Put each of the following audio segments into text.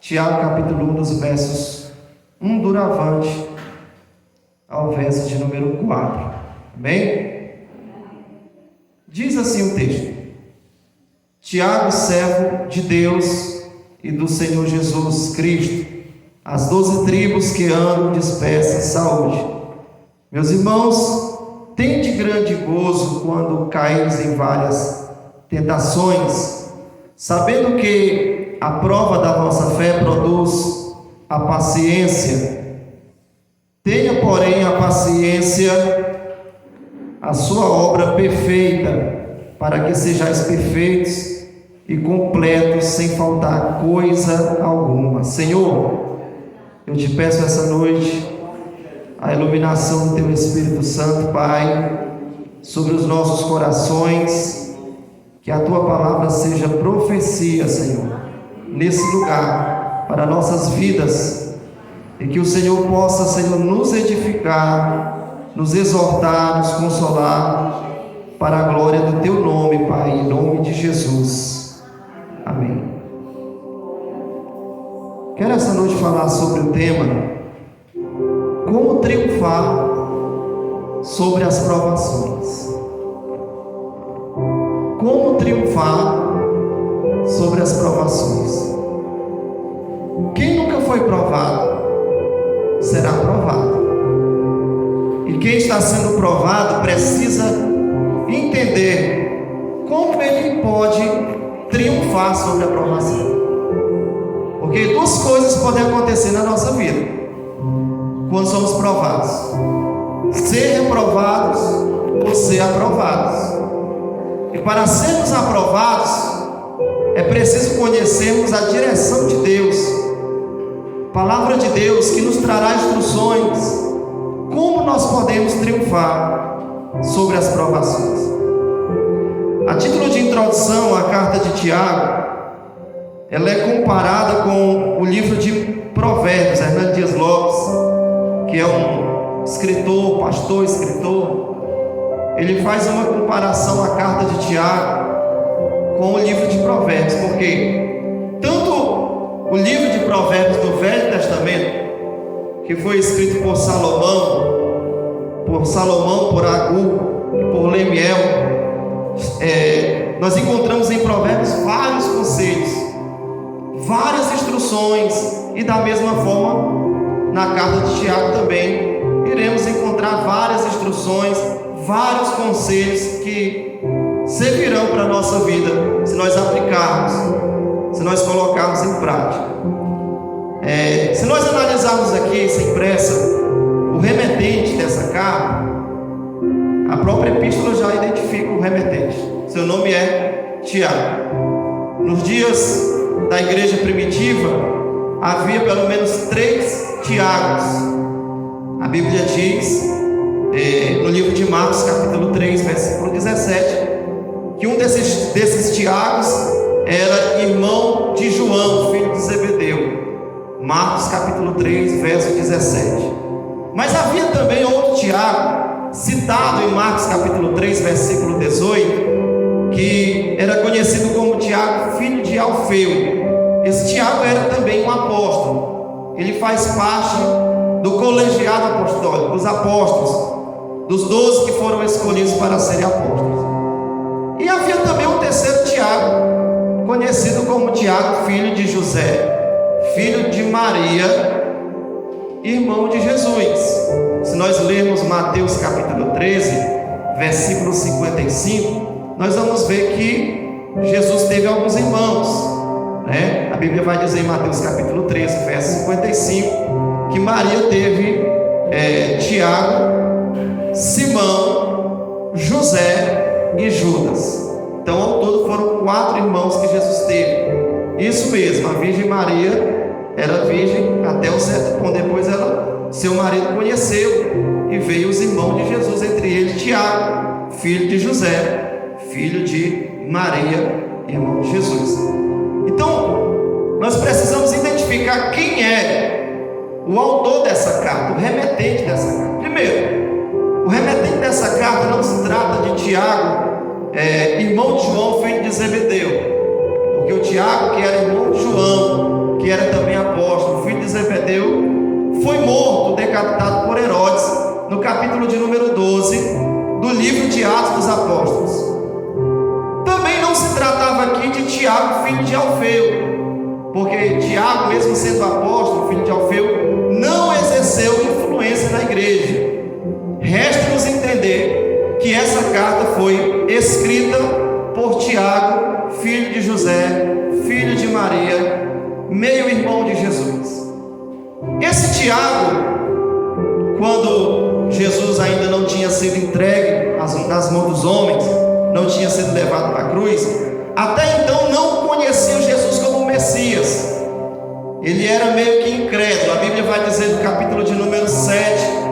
Tiago capítulo 1, dos versos 1 duravante ao verso de número 4. Amém? Diz assim o texto: Tiago, servo de Deus e do Senhor Jesus Cristo, as 12 tribos que andam dispersas, saúde. Meus irmãos, tende grande gozo quando caíres em várias tentações, sabendo que a prova da vossa fé produz a paciência. Tenha, porém, a paciência a sua obra perfeita, para que sejais perfeitos e completos, sem faltar coisa alguma. Senhor, eu te peço essa noite a iluminação do Teu Espírito Santo, Pai, sobre os nossos corações, que a Tua palavra seja profecia, Senhor, nesse lugar, para nossas vidas, e que o Senhor possa, Senhor, nos edificar, nos exortar, nos consolar, para a glória do Teu nome, Pai, em nome de Jesus. Amém. Quero essa noite falar sobre o tema como triunfar sobre as provações. Como triunfar sobre as provações. Quem nunca foi provado será provado. E quem está sendo provado precisa entender como ele pode triunfar sobre a provação. Porque duas coisas podem acontecer na nossa vida quando somos provados: ser reprovados ou ser aprovados. E para sermos aprovados é preciso conhecermos a direção de Deus, palavra de Deus, que nos trará instruções como nós podemos triunfar sobre as provações. A título de introdução, a carta de Tiago, ela é comparada com o livro de Provérbios. Hernando Dias Lopes, que é um escritor, pastor, escritor, ele faz uma comparação à carta de Tiago com o livro de Provérbios, porque tanto o livro de Provérbios do Velho Testamento, que foi escrito por Salomão, por Agur e por Lemiel, nós encontramos em Provérbios vários conselhos, várias instruções, e da mesma forma na carta de Tiago também iremos encontrar várias instruções, vários conselhos que servirão para a nossa vida se nós aplicarmos, se nós colocarmos em prática. Se nós analisarmos aqui sem pressa o remetente dessa carta, a própria epístola já identifica o remetente. Seu nome é Tiago. Nos dias da igreja primitiva havia pelo menos 3 Tiagos. A Bíblia diz no livro de Marcos capítulo 3, versículo 17, que um desses Tiagos era irmão de João, filho de Zebedeu. Marcos capítulo 3, verso 17. Mas havia também outro Tiago, citado em Marcos capítulo 3, versículo 18, que era conhecido como Tiago, filho de Alfeu. Esse Tiago era também um apóstolo. Ele faz parte do colegiado apostólico, dos apóstolos, dos 12 que foram escolhidos para serem apóstolos. E havia também um terceiro Tiago, conhecido como Tiago, filho de José, filho de Maria, irmão de Jesus. Se nós lermos Mateus capítulo 13, versículo 55, nós vamos ver que Jesus teve alguns irmãos, né? A Bíblia vai dizer em Mateus capítulo 13, verso 55, que Maria teve Tiago, Simão, José e Judas. Então ao todo foram 4 irmãos que Jesus teve. Isso mesmo, a Virgem Maria era virgem até um certo ponto. Depois seu marido conheceu, e veio os irmãos de Jesus, entre eles Tiago, filho de José, filho de Maria, irmão de Jesus. Então nós precisamos identificar quem é o autor dessa carta, o remetente dessa carta. Primeiro, o remetente dessa carta não se trata de Tiago, irmão de João, filho de Zebedeu, porque o Tiago, que era irmão de João, que era também de Zebedeu, foi morto, decapitado por Herodes, no capítulo de número 12 do livro de Atos dos Apóstolos. Também não se tratava aqui de Tiago, filho de Alfeu, porque Tiago, mesmo sendo apóstolo, filho de Alfeu, não exerceu influência na igreja. Resta-nos entender que essa carta foi escrita por Tiago, filho de José, filho de Maria, meio-irmão de Jesus. Esse Tiago, quando Jesus ainda não tinha sido entregue nas mãos dos homens, não tinha sido levado para a cruz, até então não conhecia Jesus como Messias. Ele era meio que incrédulo. A Bíblia vai dizer no capítulo de número 7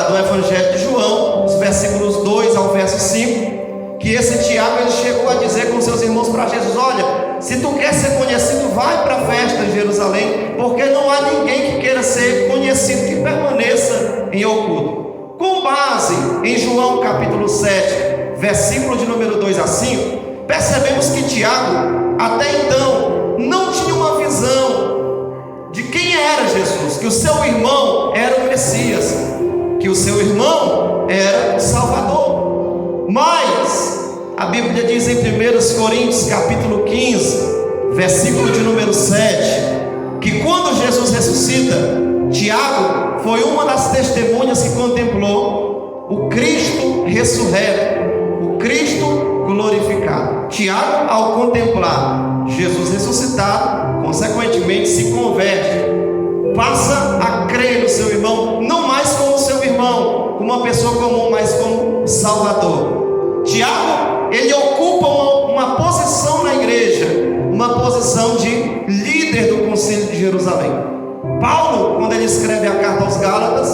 do Evangelho de João, os versículos 2 ao verso 5, que esse Tiago ele chegou a dizer com seus irmãos para Jesus: olha, se tu quer ser conhecido, vai para a festa em Jerusalém, porque não há ninguém que queira ser conhecido que permaneça em oculto. Com base em João capítulo 7, versículo de número 2 a 5, percebemos que Tiago até então não tinha uma visão de quem era Jesus, que o seu irmão era o Messias, que o seu irmão era o Salvador. Mas a Bíblia diz em 1 Coríntios capítulo 15, versículo de número 7, que quando Jesus ressuscita, Tiago foi uma das testemunhas que contemplou o Cristo ressurreto, o Cristo glorificado. Tiago, ao contemplar Jesus ressuscitado, consequentemente se converte, passa a crer no seu irmão, não mais como seu irmão, como uma pessoa comum, mas como Salvador. Tiago, ele ocupa uma posição na igreja, uma posição de líder do concílio de Jerusalém. Paulo, quando ele escreve a carta aos Gálatas,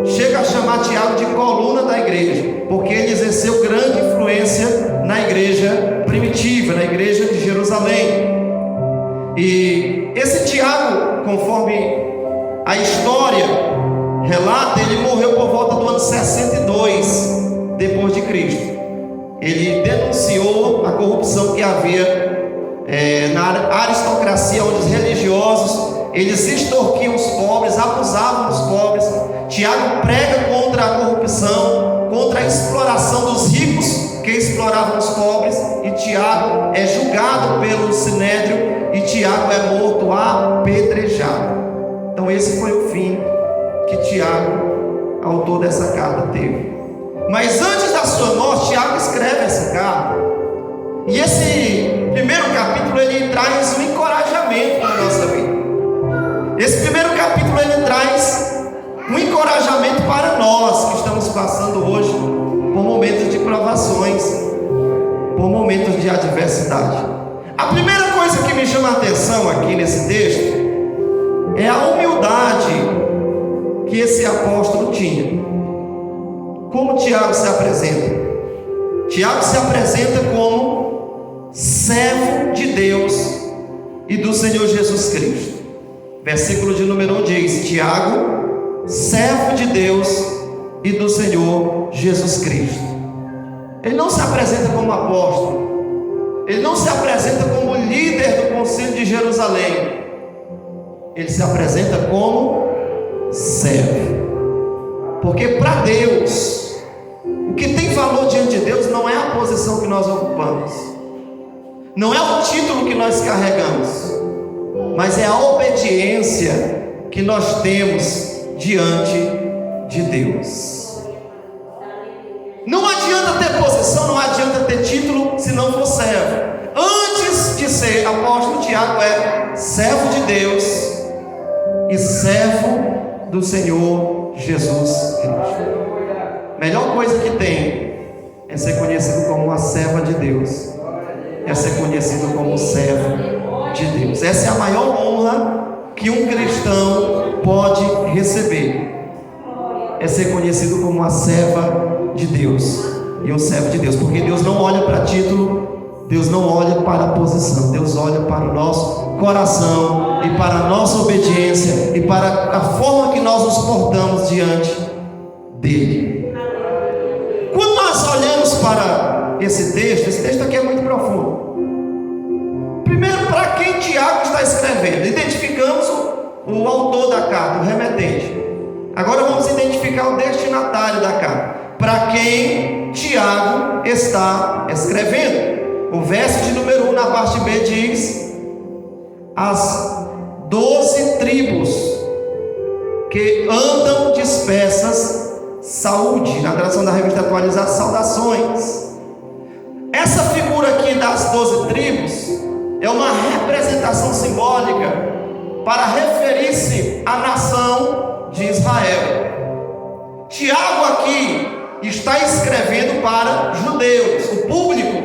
chega a chamar Tiago de coluna da igreja, porque ele exerceu grande influência na igreja primitiva, na igreja de Jerusalém. E esse Tiago, conforme a história relata, ele morreu por volta do ano 62 depois de Cristo. Ele denunciou a corrupção que havia na aristocracia, onde os religiosos eles extorquiam os pobres, abusavam dos pobres. Tiago prega contra a corrupção, contra a exploração dos ricos que exploravam os pobres, e Tiago é julgado pelo Sinédrio, e Tiago é morto apedrejado. Então esse foi o fim que Tiago, autor dessa carta, teve. Mas antes da sua morte, Tiago escreve essa carta, e esse primeiro capítulo ele traz um encorajamento para a nossa vida. Esse primeiro capítulo ele traz um encorajamento para nós que estamos passando hoje por momentos de provações, por momentos de adversidade. A primeira coisa que me chama a atenção aqui nesse texto é a humildade que esse apóstolo tinha. Como Tiago se apresenta? Tiago se apresenta como servo de Deus e do Senhor Jesus Cristo. Versículo de número 1 diz: Tiago, servo de Deus e do Senhor Jesus Cristo. Ele não se apresenta como apóstolo, ele não se apresenta como líder do concílio de Jerusalém, ele se apresenta como servo. Porque para Deus, o que tem valor diante de Deus não é a posição que nós ocupamos, não é o título que nós carregamos, mas é a obediência que nós temos diante de Deus. Não adianta ter posição, não adianta ter título se não for servo. Antes de ser apóstolo, Tiago é servo de Deus e servo do Senhor Jesus Cristo. Melhor coisa que tem é ser conhecido como uma serva de Deus, é ser conhecido como servo de Deus. Essa é a maior honra que um cristão pode receber, é ser conhecido como uma serva de Deus e um servo de Deus, porque Deus não olha para título, Deus não olha para a posição, Deus olha para o nosso coração e para a nossa obediência e para a forma que nós nos portamos diante dele. Quando nós olhamos para esse texto aqui é muito profundo. Primeiro, para quem Tiago está escrevendo? Identificamos o autor da carta, o remetente. Agora vamos identificar o destinatário da carta, para quem Tiago está escrevendo. O verso de número 1 na parte B diz: as 12 tribos que andam dispersas, saúde. Na tradução da Revista Atualizada, saudações. Essa figura aqui das 12 tribos é uma representação simbólica para referir-se à nação de Israel. Tiago aqui está escrevendo para judeus. O público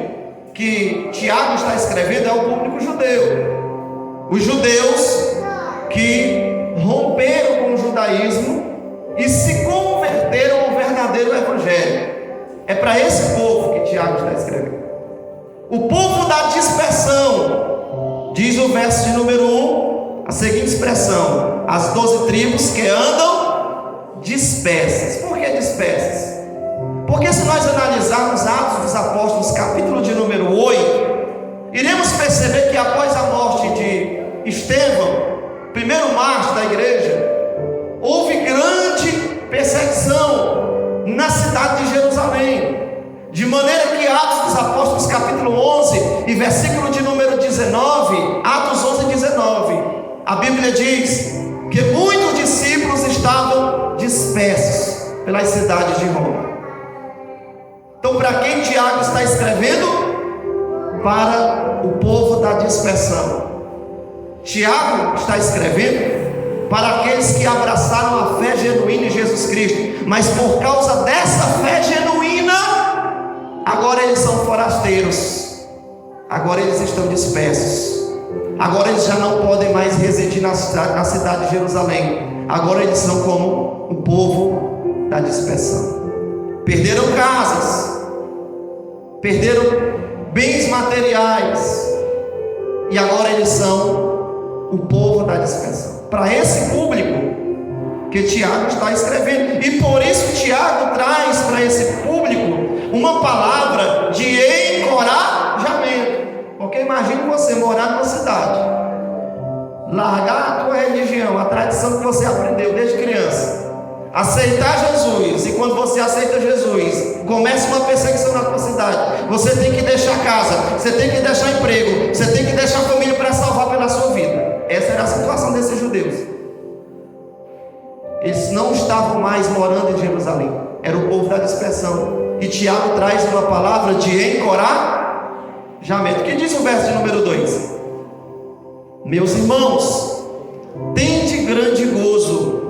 que Tiago está escrevendo é o público judeu. Os judeus que romperam com o judaísmo e se converteram ao verdadeiro evangelho. É para esse povo que Tiago está escrevendo. O povo da dispersão, diz o verso de número 1, a seguinte expressão: as 12 tribos que andam dispersas. Por que dispersas? Porque se nós analisarmos Atos dos Apóstolos, capítulo de número 8, iremos perceber que após a morte de Estevão, primeiro mártir da igreja, houve grande perseguição na cidade de Jerusalém, de maneira que Atos dos Apóstolos, capítulo 11 e versículo de número 19, Atos 11 e 19, a Bíblia diz que muitos discípulos estavam dispersos pelas cidades de Roma. Então, para quem Tiago está escrevendo? Para o povo da dispersão. Tiago está escrevendo para aqueles que abraçaram a fé genuína em Jesus Cristo, mas por causa dessa fé genuína, agora eles são forasteiros, agora eles estão dispersos, agora eles já não podem mais residir na cidade de Jerusalém, agora eles são como o povo da dispersão. Perderam casas, perderam bens materiais, e agora eles são o povo da dispersão. Para esse público que Tiago está escrevendo, e por isso Tiago traz para esse público uma palavra de encorajamento. Porque imagine você morar numa cidade, largar a tua religião, a tradição que você aprendeu desde criança, aceitar Jesus, e quando você aceita Jesus, começa uma perseguição na tua cidade. Você tem que deixar casa, você tem que deixar emprego, você tem que deixar família para salvar pela sua vida. Essa era a situação desses judeus. Eles não estavam mais morando em Jerusalém, era o povo da dispersão. E Tiago traz uma palavra de encorajamento. O que diz o verso de número 2? Meus irmãos, tende grande gozo,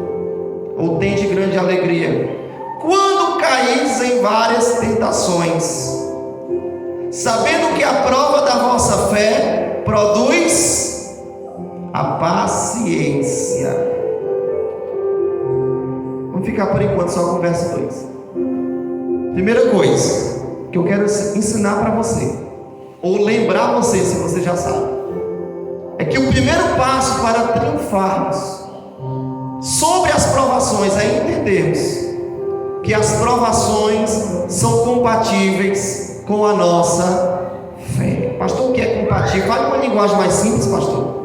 ou tende grande alegria, quando caís em várias tentações, sabendo que a prova da vossa fé produz a paciência. Vamos ficar por enquanto só com o verso 2. Primeira coisa que eu quero ensinar para você, ou lembrar você, se você já sabe, é que o primeiro passo para triunfarmos sobre as provações é entendermos que as provações são compatíveis com a nossa fé. Pastor, o que é compatível? Fale uma linguagem mais simples, pastor.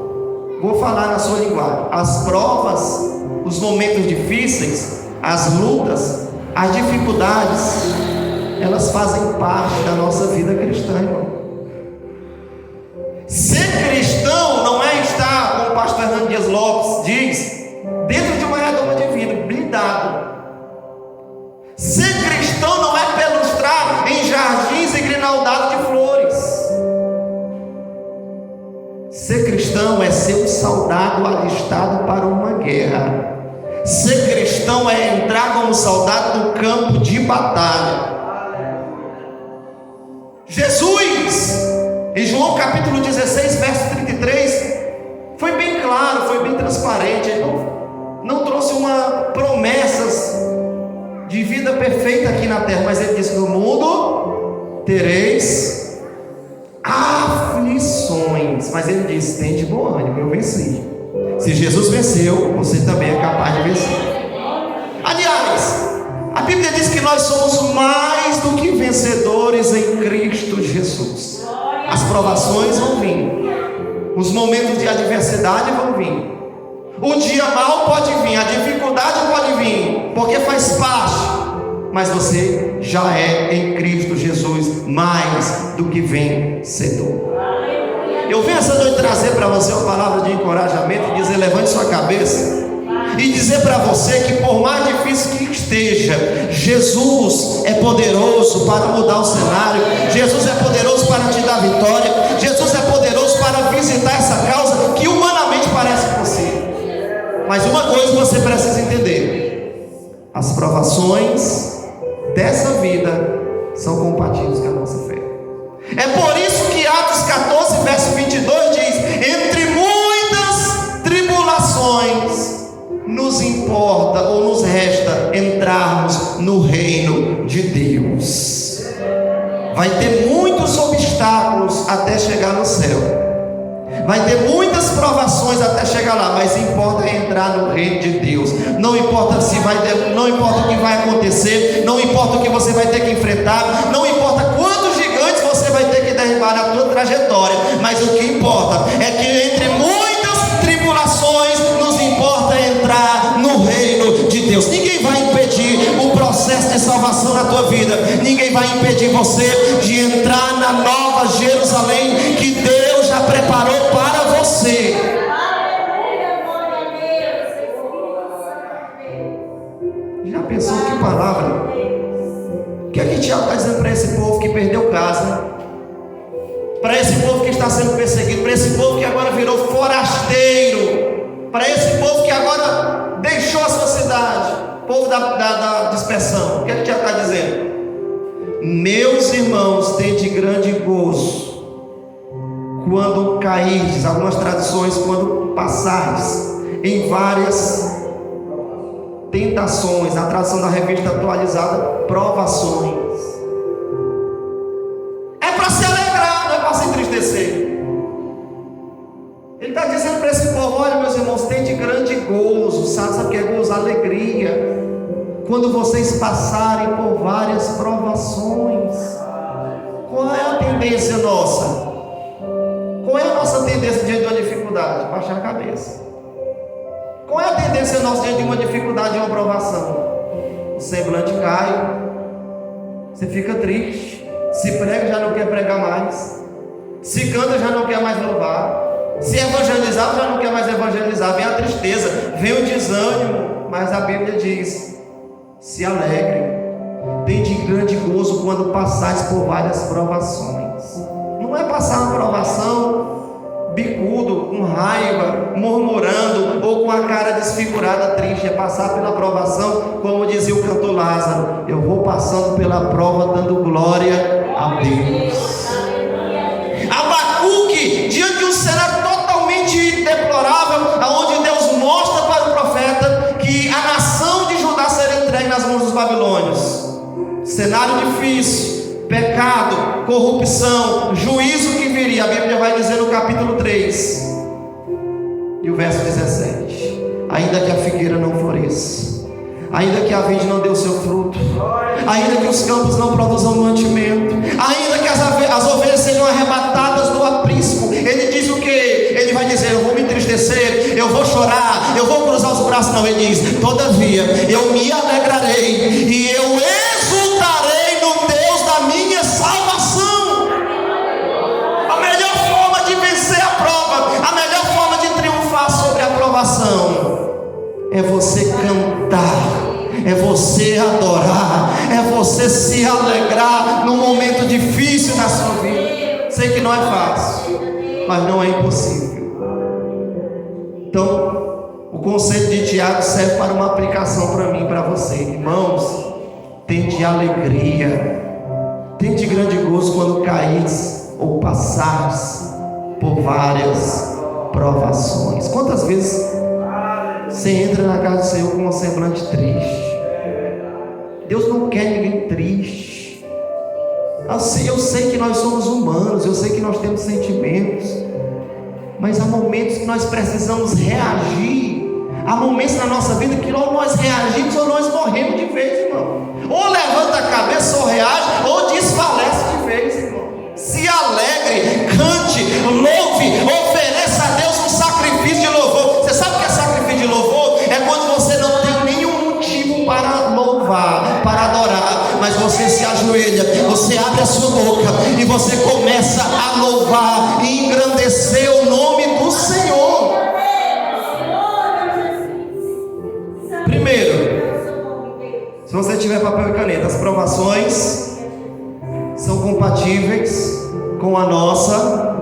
Vou falar na sua linguagem. As provas, os momentos difíceis, as lutas, as dificuldades, elas fazem parte da nossa vida cristã, irmão. Ser cristão não é estar, como o pastor Hernando Dias Lopes diz, dentro de uma redoma de vidro, blindado. Ser cristão não é pelustrar em jardins engrinaldados de flores. Ser cristão é ser um soldado alistado para uma guerra. Ser cristão é entrar como soldado no campo de batalha. Jesus, em João capítulo 16, verso 33, foi bem claro, foi bem transparente. Ele não trouxe promessas de vida perfeita aqui na terra, mas ele disse: no mundo tereis aflições, mas ele disse: tem de bom ânimo, eu venci. Se Jesus venceu, você também é capaz de vencer. Aliás, a Bíblia diz que nós somos mais do que vencedores em Cristo Jesus. As provações vão vir, os momentos de adversidade vão vir, O dia mau pode vir, a dificuldade pode vir, porque faz parte, mas você já é em Cristo Jesus mais do que vencedor. Eu venho essa noite trazer para você uma palavra de encorajamento e dizer: levante sua cabeça e dizer para você que, por mais difícil que esteja, Jesus é poderoso para mudar o cenário, Jesus é poderoso para te dar vitória, Jesus é poderoso para visitar essa causa que humanamente parece impossível. Mas uma coisa você precisa entender: as provações dessa vida são compatíveis com a nossa fé. É por isso que Atos 14, verso 22 diz: entre muitas tribulações nos importa ou nos resta entrarmos no reino de Deus. Vai ter muitos obstáculos até chegar no céu, vai ter muitas provações até chegar lá, mas importa entrar no reino de Deus. Não importa se vai, não importa o que vai acontecer, não importa o que você vai ter que enfrentar, não importa quantos gigantes você vai ter que derribar na tua trajetória, mas o que importa é que entre muitas tribulações nos importa entrar no reino de Deus. Ninguém vai impedir o processo de salvação na tua vida, ninguém vai impedir você de entrar na nova Jerusalém que Deus já preparou para você. Já pensou que palavra? O que é que Tiago está dizendo para esse povo que perdeu casa, para esse povo que está sendo perseguido, para esse povo que agora virou forasteiro, para esse povo que agora deixou a sua cidade, povo da dispersão? O que é que Tiago está dizendo? Meus irmãos, tende grande gozo quando cairdes, algumas traduções, quando passares em várias tentações, a tradução da revista atualizada, provações. É para se alegrar, não é para se entristecer. Ele está dizendo para esse povo: olha, meus irmãos, tende grande gozo. Sabe o que é gozo? Alegria. Quando vocês passarem por várias provações. Qual é a tendência nossa? Qual é a nossa tendência diante de uma dificuldade? Baixar a cabeça. Qual é a tendência nossa diante de uma dificuldade, de uma provação? O semblante cai, você fica triste, se prega já não quer pregar mais, se canta já não quer mais louvar, se evangelizar já não quer mais evangelizar. Vem a tristeza, vem o desânimo. Mas a Bíblia diz: se alegre, tende grande gozo quando passares por várias provações. Não é passar uma provação bicudo, com raiva, murmurando ou com a cara desfigurada, triste. É passar pela provação, como dizia o cantor Lázaro: eu vou passando pela prova dando glória a Deus. Abacuque, diante de um cenário totalmente deplorável, aonde Deus mostra para o profeta que a nação de Judá seria entregue nas mãos dos babilônios. Cenário difícil, pecado, corrupção, juízo que viria. A Bíblia vai dizer no capítulo 3 e o verso 17: ainda que a figueira não floresça, ainda que a vide não dê o seu fruto, ainda que os campos não produzam mantimento, ainda que as ovelhas sejam arrebatadas do aprisco, ele diz o que? Ele vai dizer: eu vou me entristecer, eu vou chorar, eu vou cruzar os braços. Não, ele diz: todavia eu me alegrarei e eu exultarei no Deus da minha salvação. A melhor forma de vencer a prova, a melhor forma de triunfar sobre a provação é você cantar, é você adorar, é você se alegrar no momento difícil da sua vida. Sei que não é fácil, mas não é impossível. Então, o conceito de Tiago serve para uma aplicação para mim e para você. Irmãos, tende alegria, tende grande gozo quando caís ou passares por várias provações. Quantas vezes você entra na casa do Senhor com um semblante triste? Deus não quer ninguém triste. Eu sei que nós somos humanos, eu sei que nós temos sentimentos, mas há momentos que nós precisamos reagir. Há momentos na nossa vida que ou nós reagimos ou nós morremos de vez, irmão. Ou levanta a cabeça ou reage, ou desfalece de vez, irmão. Se alegre, cante, louve, ofereça a Deus um sacrifício de louvor. Você sabe o que é sacrifício você começa a louvar e engrandecer o nome do Senhor. Primeiro, se você tiver papel e caneta, as provações são compatíveis com a nossa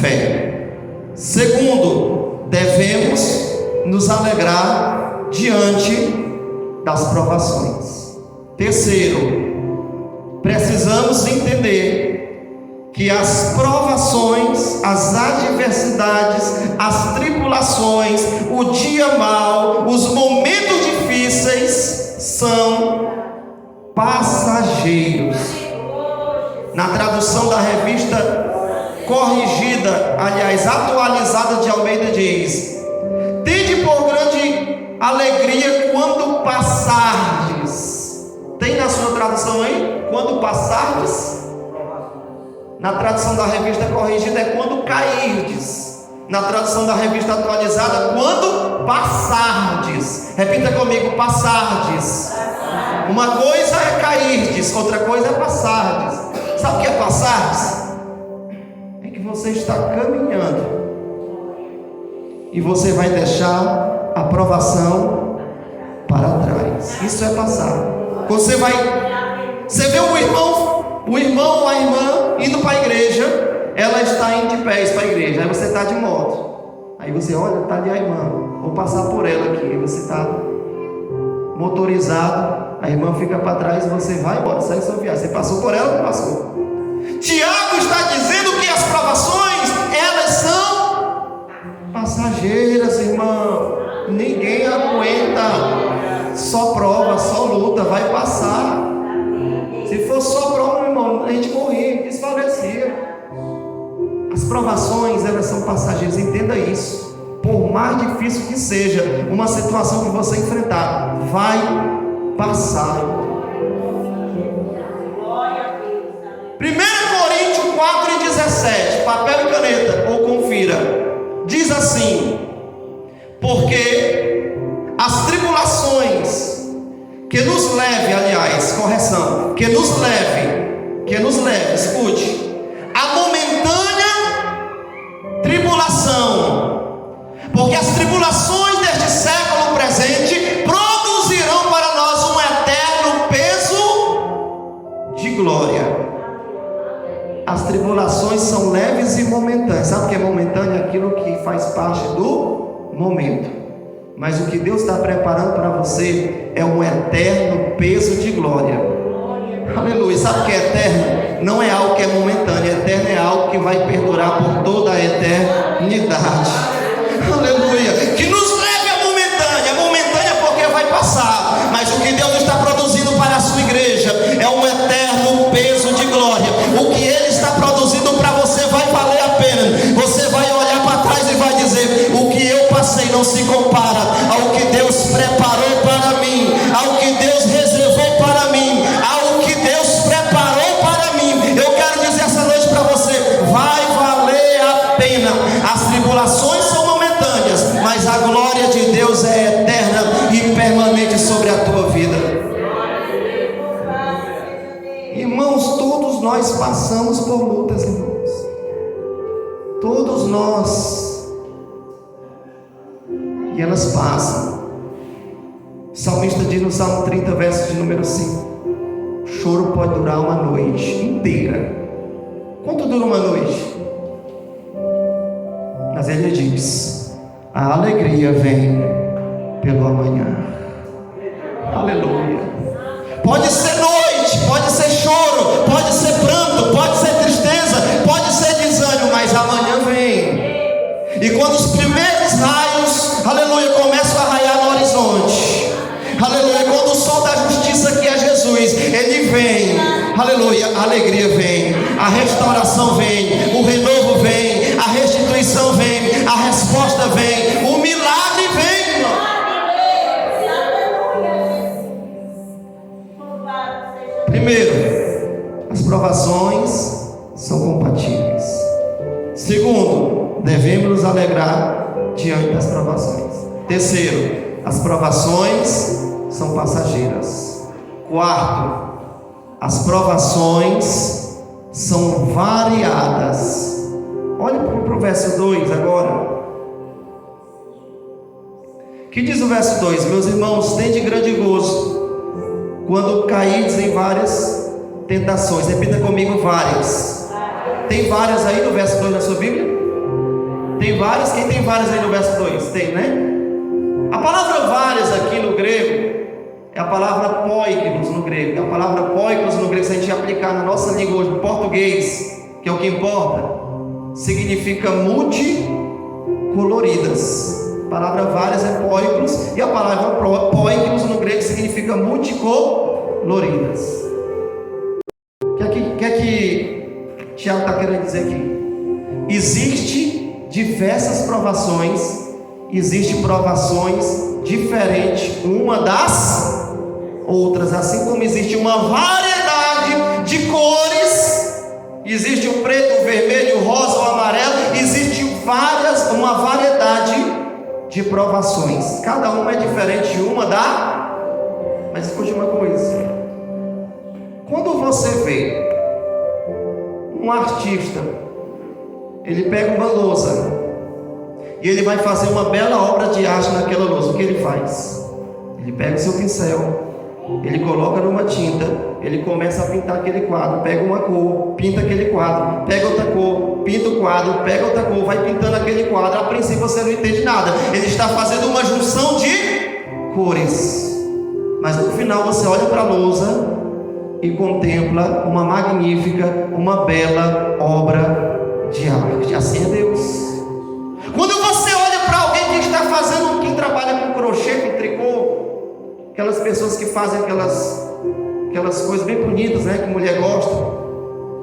fé. Segundo, devemos nos alegrar diante das provações. Terceiro, precisamos entender que as provações, as adversidades, as tribulações, o dia mau, os momentos difíceis são passageiros. Na tradução da revista corrigida, aliás, atualizada de Almeida, diz: tende por grande alegria quando passardes. Tem na sua tradução aí? Quando passardes? Na tradução da revista corrigida é quando cairdes. Na tradução da revista atualizada, quando passardes. Repita comigo: passardes. Uma coisa é cairdes, outra coisa é passardes. Sabe o que é passardes? É que você está caminhando e você vai deixar a provação para trás. Isso é passar. Você vê o irmão ou a irmã indo para a igreja, ela está indo de pés para a igreja, aí você está de moto, aí você olha, está ali a irmã, vou passar por ela aqui, aí você está motorizado, a irmã fica para trás e você vai embora, segue sua viagem. Você passou por ela ou não passou? Tiago está dizendo que as provações, elas são passageiras, irmão. Ninguém aguenta só prova, só luta, vai passar. Se fosse só prova, meu irmão, a gente morria, desfalecia. As provações, elas são passageiras, entenda isso. Por mais difícil que seja uma situação que você enfrentar, vai passar. 1 Coríntios 4:17, papel e caneta, ou confira, diz assim: porque as tribulações que nos leve, aliás, correção, que nos leve, escute, a momentânea tribulação, porque as tribulações deste século presente produzirão para nós um eterno peso de glória. As tribulações são leves e momentâneas. Sabe o que é momentâneo? Aquilo que faz parte do momento. Mas o que Deus está preparando para você é um eterno peso de glória. Aleluia. Sabe o que é eterno? Não é algo que é momentâneo. Eterno é algo que vai perdurar por toda a eternidade. Aleluia. Que nos leve a momentânea porque vai passar. Mas o que Deus está produzindo para a sua igreja é um eterno peso de glória. O que Ele está produzindo para você vai valer a pena. Você vai olhar para trás e vai dizer: o que eu passei não se compara ao que Deus preparou para mim, ao que Deus reservou para mim, ao que Deus preparou para mim. Eu quero dizer essa noite para você: vai valer a pena. As tribulações são momentâneas, mas a glória de Deus é eterna e permanente sobre a tua vida. Irmãos, todos nós passamos por lutas, irmãos. Todos nós. E elas passam. O salmista diz no Salmo 30, verso de número 5: o choro pode durar uma noite inteira. Quanto dura uma noite? Mas ele diz: a alegria vem pelo amanhã. Aleluia. Pode ser noite, pode ser choro, pode ser pranto, pode ser tristeza, pode ser desânimo, mas amanhã vem. E quando os primeiros raios, aleluia, começam a raiar no horizonte, aleluia, quando o sol da justiça, que é Jesus, ele vem, aleluia, a alegria vem, a restauração vem, o renovo vem, a restituição vem, a resposta vem, o milagre vem, irmão. Primeiro, as provações são compatíveis. Segundo, devemos nos alegrar diante das provações. Terceiro, as provações são passageiras. Quarto, as provações são variadas. Olha para o verso 2 agora. Que diz o verso 2: meus irmãos, tende grande gozo quando caídes em várias tentações. Repita comigo: várias. Tem várias aí no verso 2 da sua Bíblia? Tem várias? Quem tem várias aí no verso 2? Tem, né? A palavra várias aqui no grego é a palavra poiklos no grego. É a palavra poiklos no grego, se a gente aplicar na nossa língua hoje, no português, que é o que importa, significa multicoloridas. A palavra várias é poiklos, e a palavra poiklos no grego significa multicoloridas. O que é que Tiago está querendo dizer aqui? Existe diversas provações, existem provações diferentes uma das outras, assim como existe uma variedade de cores, existe o preto, o vermelho, o rosa, o amarelo, existe uma variedade de provações, cada uma é diferente uma da. Mas escute uma coisa: quando você vê um artista, ele pega uma lousa e ele vai fazer uma bela obra de arte naquela lousa, o que ele faz? Ele pega o seu pincel, ele coloca numa tinta, ele começa a pintar aquele quadro, pega uma cor, pinta aquele quadro, pega outra cor, pinta o quadro, pega outra cor, vai pintando aquele quadro. A princípio você não entende nada, ele está fazendo uma junção de cores, mas no final você olha para a lousa e contempla uma magnífica, uma bela obra de arte. Assim é Deus. Quando você olha para alguém que está fazendo, quem trabalha com crochê, com tricô, aquelas pessoas que fazem aquelas coisas bem bonitas, né, que mulher gosta,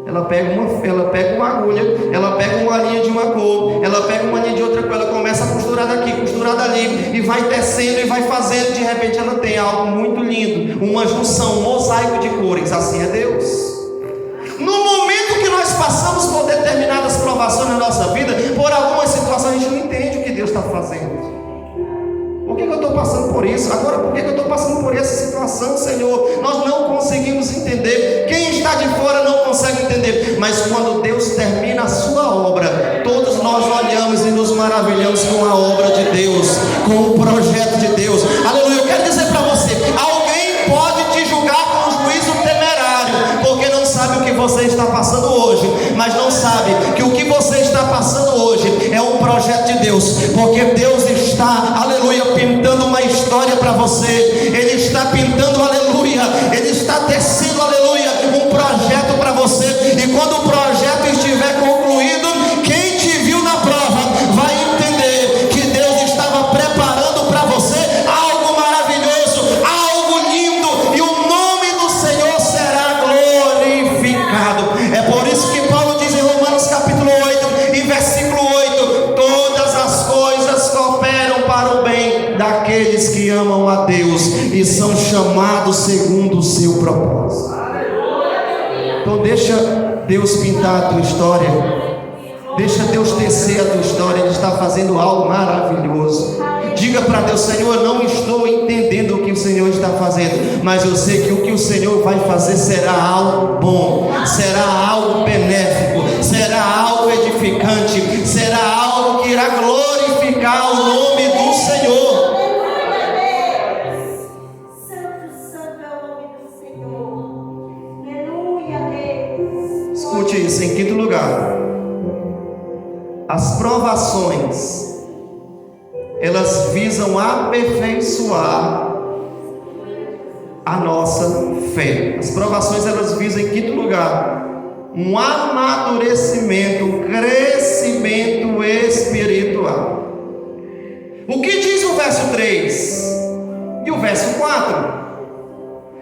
ela pega uma agulha, ela pega uma linha de uma cor, ela pega uma linha de outra cor, ela começa a costurar daqui, costurar dali, e vai tecendo e vai fazendo. De repente ela tem algo muito lindo, uma junção, um mosaico de cores. Assim é Deus. No momento que nós passamos por determinadas provações na nossa vida, por algumas situações, a gente não entende o que Deus está fazendo. Por que eu estou passando por isso? Agora, por que eu estou passando por essa situação, Senhor? Nós não conseguimos entender. Quem está de fora não consegue entender. Mas quando Deus termina a sua obra, todos nós olhamos e nos maravilhamos com a obra de Deus, com o projeto de Deus. Aleluia. Eu quero dizer para você: alguém pode te julgar com um juízo temerário, porque não sabe o que você está passando hoje, mas não sabe que o que você está passando hoje é um projeto de Deus, porque Deus está, aleluia, pintando uma história para você. Ele está pintando, aleluia, ele está tecendo, aleluia, um projeto para você. E quando o projeto estiver concluído, quem te viu na prova vai entender que Deus estava preparando para você algo maravilhoso, algo lindo, e o nome do Senhor será glorificado. É por isso que Paulo diz em Romanos capítulo 8 e versículo 8: todas as coisas cooperam para o bem daqueles que amam a Deus e são chamados segundo o seu propósito. Então deixa Deus pintar a tua história, deixa Deus tecer a tua história. Ele está fazendo algo maravilhoso. Diga para Deus: Senhor, eu não estou entendendo o que o Senhor está fazendo, mas eu sei que o que o Senhor vai fazer será algo bom, será algo benéfico, será algo edificante, será algo que irá glorificar o nome do Senhor. Escute isso, em quinto lugar, as provações, elas visam aperfeiçoar a nossa fé. As provações, elas visam, em quinto lugar, um amadurecimento, um crescimento espiritual. O que diz o verso 3 e o verso 4?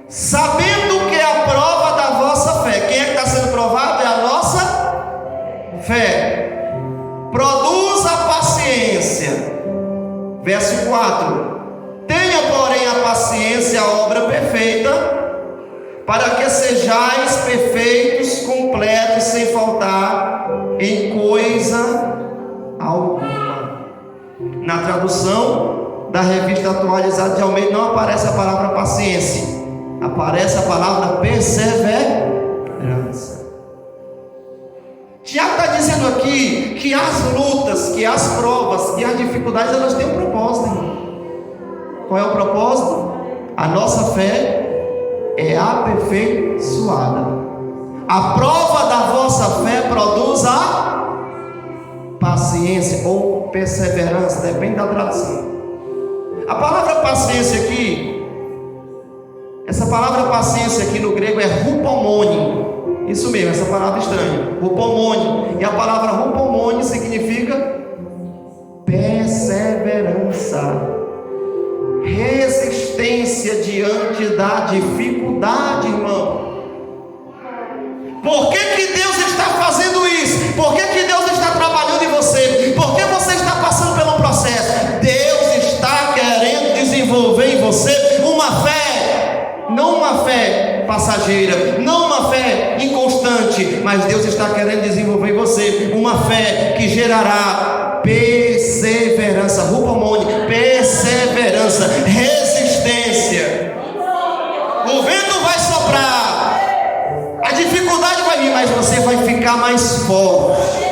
Sabendo que a prova da vossa fé, quem é que está sendo provado? É a nossa fé. Produz a paciência. Verso 4: tenha, porém, a paciência a obra perfeita, para que sejais perfeitos, completos, sem faltar em coisa alguma. Na tradução da Revista Atualizada de Almeida não aparece a palavra paciência, aparece a palavra perseverança. dizendo aqui que as lutas, que as provas, que as dificuldades, elas têm um propósito, irmão. Qual é o propósito? A nossa fé é aperfeiçoada. A prova da vossa fé produz a paciência ou perseverança, depende da tradução. A palavra paciência aqui, essa palavra paciência aqui no grego é rupomone. Isso mesmo, essa palavra estranha, rupomone. E a palavra rupomone significa perseverança, resistência diante da dificuldade, irmão. Por que Deus está fazendo isso? Por que Deus está trabalhando em você? Por que você está passando pelo processo? Deus está querendo desenvolver em você uma fé, não uma fé passageira, não uma fé inconstante, mas Deus está querendo desenvolver em você uma fé que gerará perseverança, rupomone, perseverança, resistência. O vento vai soprar, a dificuldade vai vir, mas você vai ficar mais forte.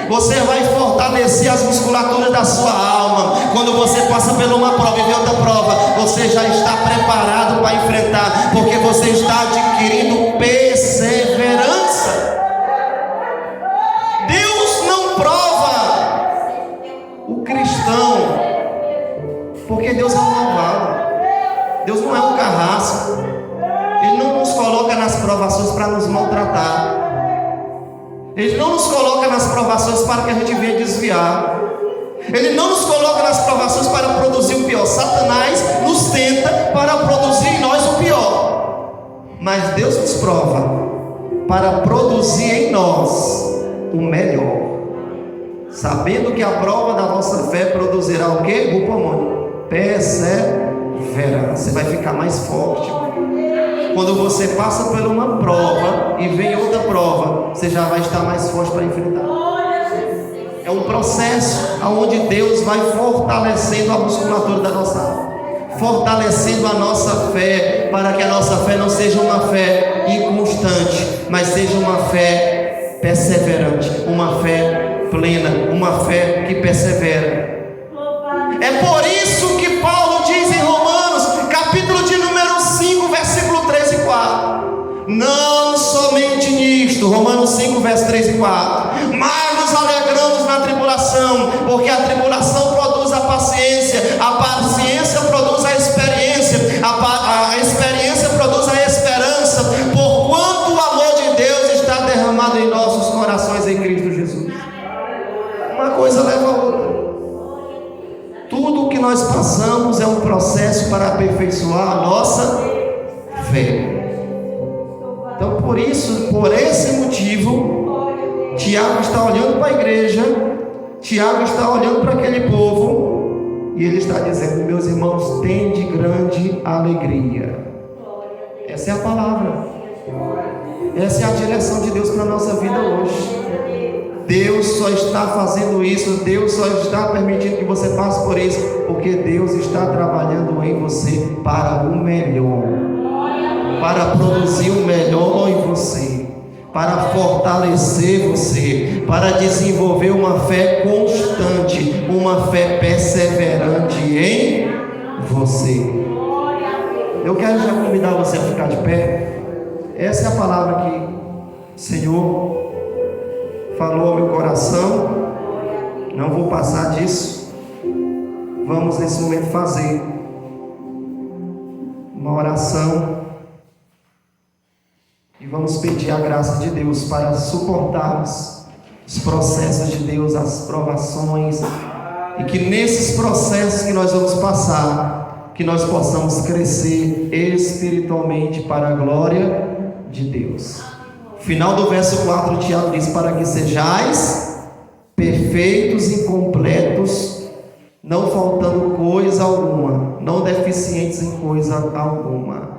Você vai fortalecer as musculaturas da sua alma. Quando você passa por uma prova e vê outra prova, você já está preparado para enfrentar, porque você está adquirindo perseverança. Deus não prova o cristão porque Deus é um malvado. Deus não é um carrasco. Ele não nos coloca nas provações para nos maltratar. Ele não nos coloca nas provações para que a gente venha desviar. Ele não nos coloca nas provações para produzir o pior. Satanás nos tenta para produzir em nós o pior. Mas Deus nos prova para produzir em nós o melhor, sabendo que a prova da vossa fé produzirá o quê? Rupomone, perseverança. Você vai ficar mais forte. Quando você passa por uma prova e vem outra prova, você já vai estar mais forte para enfrentar. É um processo onde Deus vai fortalecendo a musculatura da nossa alma, fortalecendo a nossa fé, para que a nossa fé não seja uma fé inconstante, mas seja uma fé perseverante, uma fé plena, uma fé que persevera. É por isso que Paulo diz em Romanos, capítulo de número 5, versículo 3 e 4. Não somente nisto, Romanos 5, verso 3 e 4. Mas nos alegramos na tribulação, porque a tribulação produz a paciência produz a experiência, a experiência produz a esperança, porquanto o amor de Deus está derramado em nossos corações em Cristo Jesus. Uma coisa leva a outra. Tudo o que nós passamos é um processo para aperfeiçoar a nossa fé. Então, por isso, por esse motivo, Tiago está olhando para a igreja, Tiago está olhando para aquele povo, e ele está dizendo: meus irmãos, tende grande alegria. Essa é a palavra, essa é a direção de Deus para a nossa vida hoje. Deus só está fazendo isso, Deus só está permitindo que você passe por isso, porque Deus está trabalhando em você para o melhor, para produzir o melhor em você, para fortalecer você, para desenvolver uma fé constante, uma fé perseverante em você. Eu quero já convidar você a ficar de pé. Essa é a palavra que o Senhor falou ao meu coração. Não vou passar disso. Vamos nesse momento fazer uma oração e vamos pedir a graça de Deus para suportarmos os processos de Deus, as provações, e que nesses processos que nós vamos passar, que nós possamos crescer espiritualmente para a glória de Deus. Final do verso 4, Tiago diz: para que sejais perfeitos e completos, não faltando coisa alguma, não deficientes em coisa alguma.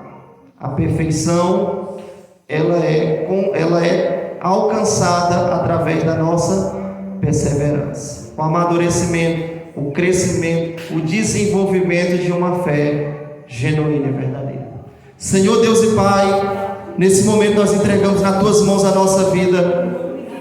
A perfeição ela é alcançada através da nossa perseverança, o amadurecimento, o crescimento, o desenvolvimento de uma fé genuína e verdadeira. Senhor Deus e Pai, nesse momento nós entregamos nas Tuas mãos a nossa vida.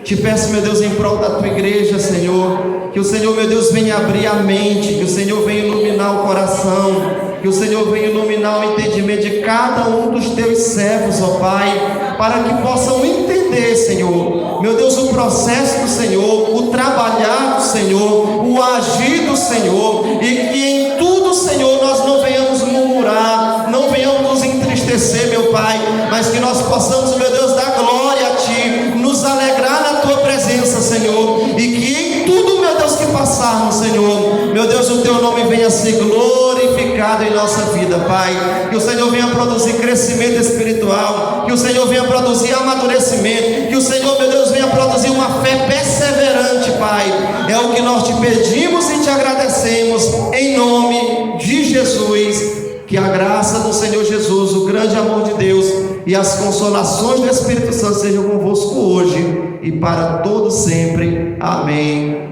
Te peço, meu Deus, em prol da tua igreja, Senhor, que o Senhor, meu Deus, venha abrir a mente, que o Senhor venha iluminar o coração, que o Senhor venha iluminar o entendimento de cada um dos teus servos, ó Pai, para que possam entender, Senhor, meu Deus, o processo do Senhor, o trabalhar do Senhor, o agir do Senhor, e que em tudo, Senhor, nós não venhamos murmurar, não venhamos nos entristecer, meu Pai, mas que nós possamos, meu Deus, dar glória a Ti, nos alegrar na Tua presença, Senhor, e que em tudo, meu Deus, que passarmos, Senhor, meu Deus, o Teu nome venha ser glorificado em nossa vida, Pai, que o Senhor venha produzir crescimento espiritual, que o Senhor venha produzir amadurecimento, que o Senhor, meu Deus, venha produzir uma fé perseverante, Pai. É o que nós te pedimos e te agradecemos, em nome de Jesus. Que a graça do Senhor Jesus, o grande amor de Deus e as consolações do Espírito Santo sejam convosco hoje e para todo sempre. Amém.